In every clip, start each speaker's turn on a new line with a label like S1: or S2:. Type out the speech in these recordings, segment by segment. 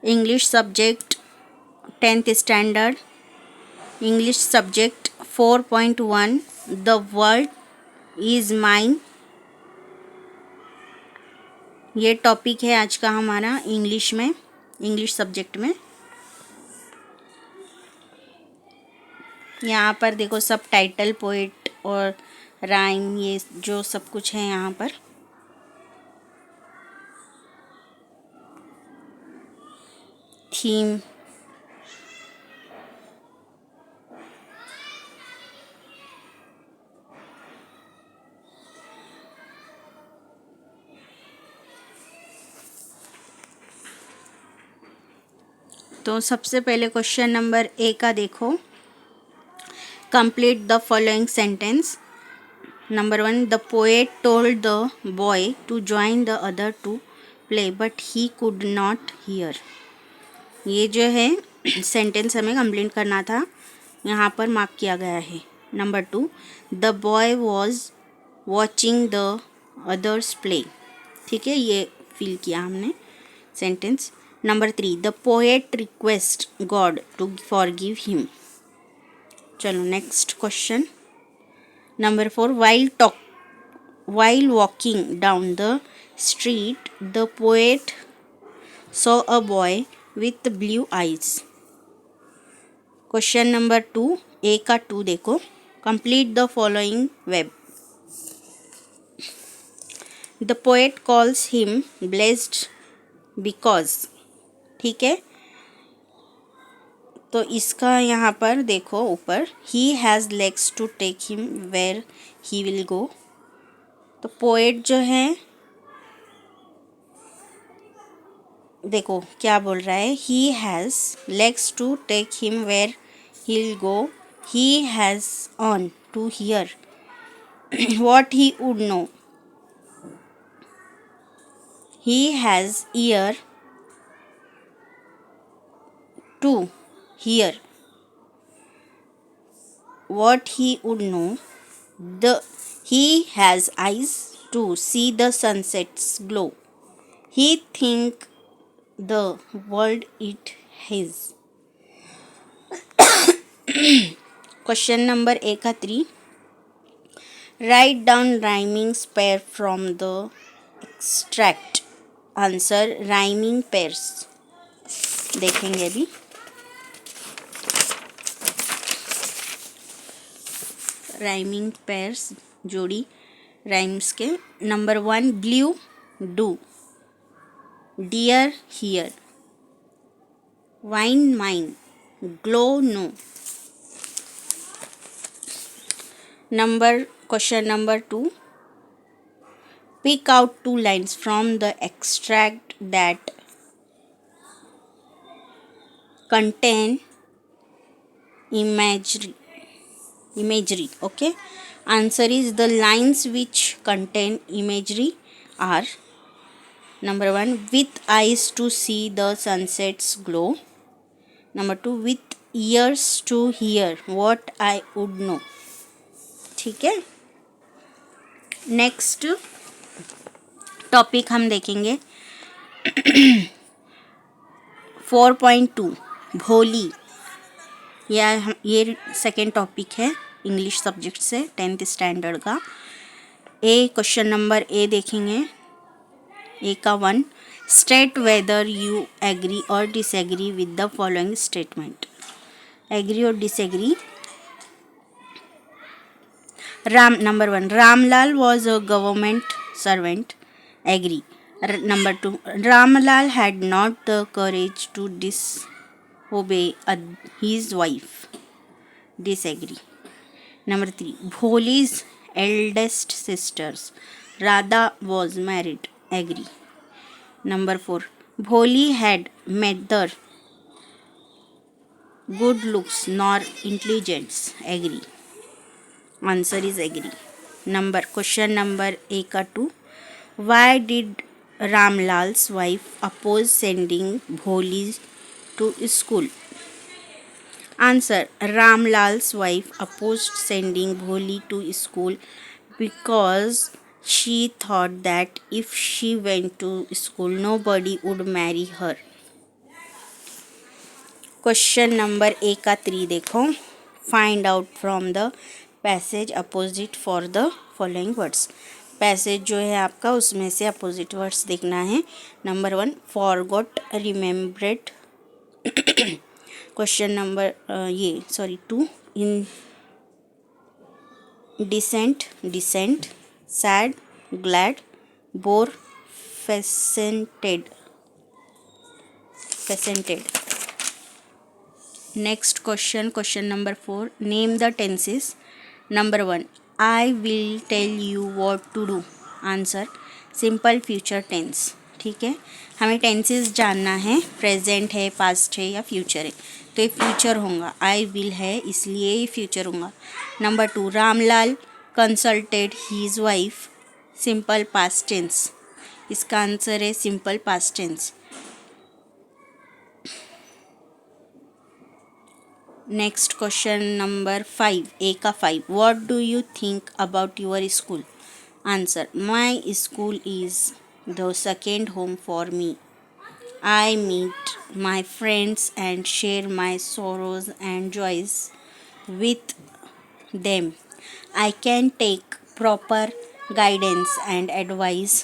S1: English subject 10th standard, English subject 4.1 The world is mine. ये topic है आज का हमारा इंग्लिश में, इंग्लिश सब्जेक्ट में। यहाँ पर देखो सब टाइटल, पोएट और राइम, ये जो सब कुछ है यहाँ पर। थीम, तो सबसे पहले क्वेश्चन नंबर ए का देखो, complete the following sentence. Number 1, the poet told the boy to join the other to play but he could not hear. ये जो है सेंटेंस हमें कंप्लीट करना था, यहाँ पर मार्क किया गया है। Number 2, the boy was watching the others play. ठीक है, ये फिल किया हमने sentence. Number 3, the poet request God to forgive him. चलो next question. Number 4, while walking down the street the poet saw a boy with blue eyes. Question number 2, A का 2 देखो, complete the following web. The poet calls him blessed because. ठीक है, तो इसका यहाँ पर देखो ऊपर, he has legs to take him where he will go. तो पोएट जो है देखो क्या बोल रहा है, he has legs to take him where he will go, he has on to hear what he would know, he has year to hear what he would know, he has eyes to see the sunsets glow, he think the world it his. Question number A का 3, write down rhyming pair from the extract. Answer rhyming pairs देखेंगे अभी। Rhyming pairs, जोड़ी rhymes के। Number 1, blue do, dear hear, wine mine, glow no. Question number 2, pick out 2 lines from the extract that contain imagery. Okay, answer is the lines which contain imagery are: number 1, with eyes to see the sunsets glow. Number 2, with ears to hear what I would know. ठीक है, next topic हम देखेंगे 4.2 भोली। ये second topic है English subject से 10th standard का। Question number ए देखेंगे, ए का 1, स्टेट वेदर यू एग्री और disagree with the following statement. Agree और disagree. Number 1, Ramlal was a government servant. Agree. Number 2, Ramlal had not the courage to disobey his wife. Disagree. Number 3, Bholi's eldest sisters Radha was married. Agree. Number 4, Bholi had neither good looks nor intelligence. Agree. Answer is agree. Question number A ka 2, why did Ramlal's wife oppose sending Bholi to school? Answer, Ramlal's wife opposed sending Bholi to school because she thought that if she went to school nobody would marry her. Question number A का 3 देखो, find out from the passage opposite for the following words. Passage जो है आपका उसमें से opposite words देखना है। Number 1 forgot, remembered. Question number 2 indecent, sad, glad, bore, फेसेंटेड। Next question number 4. Name the tenses. Number 1. I will tell you what to do. Answer. Simple future tense. ठीक है, हमें टेंसेस जानना है, present है, past है या future है। तो ये फ्यूचर होगा, आई विल है इसलिए ये फ्यूचर होगा। Number 2. Ramlal consulted his wife. Simple past tense, इसका आंसर है simple past tense. Next question number 5, A का 5. What do you think about your school? Answer. My school is the second home for me. I meet my friends and share my sorrows and joys with them. I can take proper guidance and advice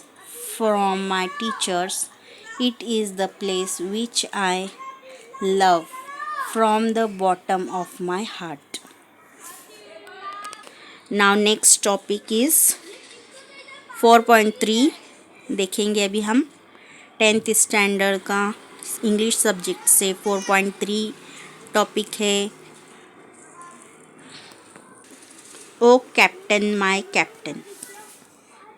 S1: from my teachers. It is the place which I love from the bottom of my heart. Now next topic is 4.3 देखेंगे अभी हम 10th standard का English subject से 4.3 topic है ओ captain my captain.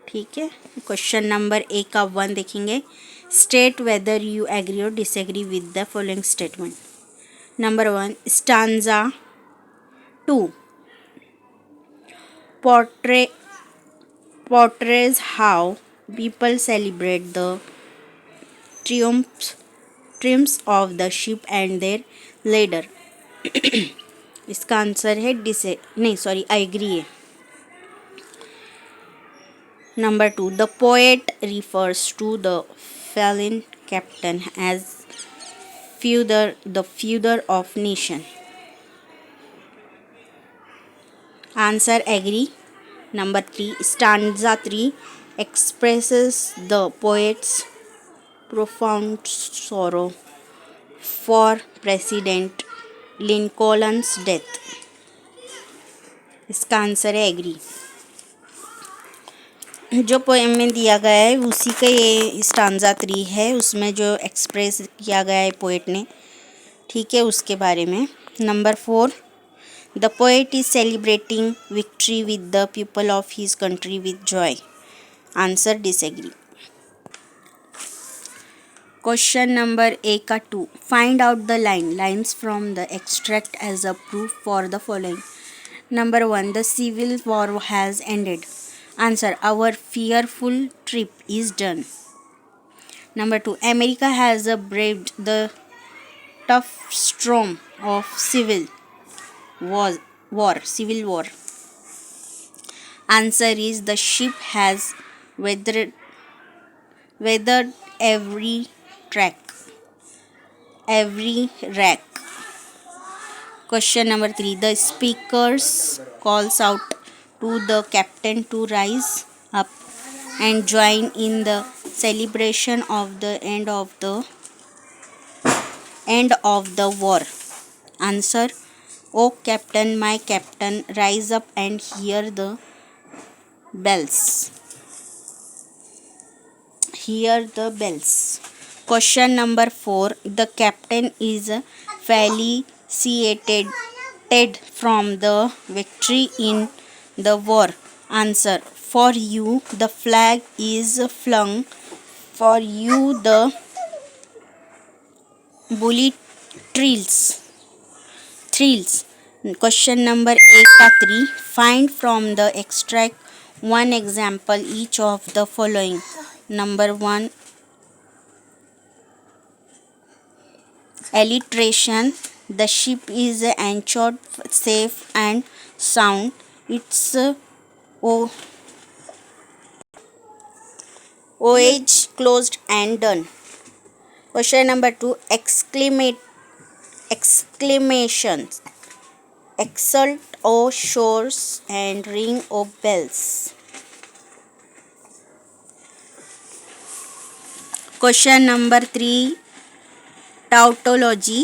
S1: ठीक है, question number A का 1 देखेंगे। स्टेट वेदर यू एग्री और disagree with the following statement. Number 1 stanza 2 portrays how people celebrate the triumphs of the ship and their leader। इसका answer है I agree है। Number 2 the poet refers to the fallen captain as the feudar of nation। Answer agree. Number 3 stanza 3 expresses the poet's profound sorrow for President Lincoln's death। इसका answer है agree. जो poem में दिया गया है उसी का ये स्टांजा 3 है, उसमें जो एक्सप्रेस किया गया है पोएट ने, ठीक है, उसके बारे में। Number 4 the poet is celebrating victory with the people of his country with joy. Answer disagree. Question number A का 2 find out the lines from the extract as a proof for the following. Number 1 the civil war has ended. Answer our fearful trip is done। Number 2 America has braved the tough storm of civil war। Answer is the ship has weathered every wreck। Question number 3 the speakers calls out to the captain to rise up and join in the celebration of the end of the war। Answer O captain my captain rise up and hear the bells। Question number 4 the captain is felicitated from the victory in the war। Answer for you the flag is flung, for you the bullet thrills। Question number 8 का 3 find from the extract one example each of the following। Number 1 alliteration the ship is anchored safe and sound, its voyage closed and done। Question number 2 exclamations, exult o shores and ring o bells. Question number 3, tautology.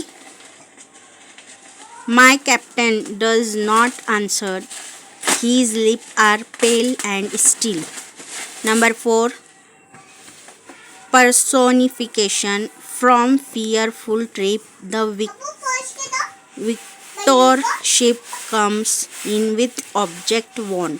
S1: My captain does not answer. His lips are pale and still. Number 4, personification. From fearful trip, the victor ship comes in with object won.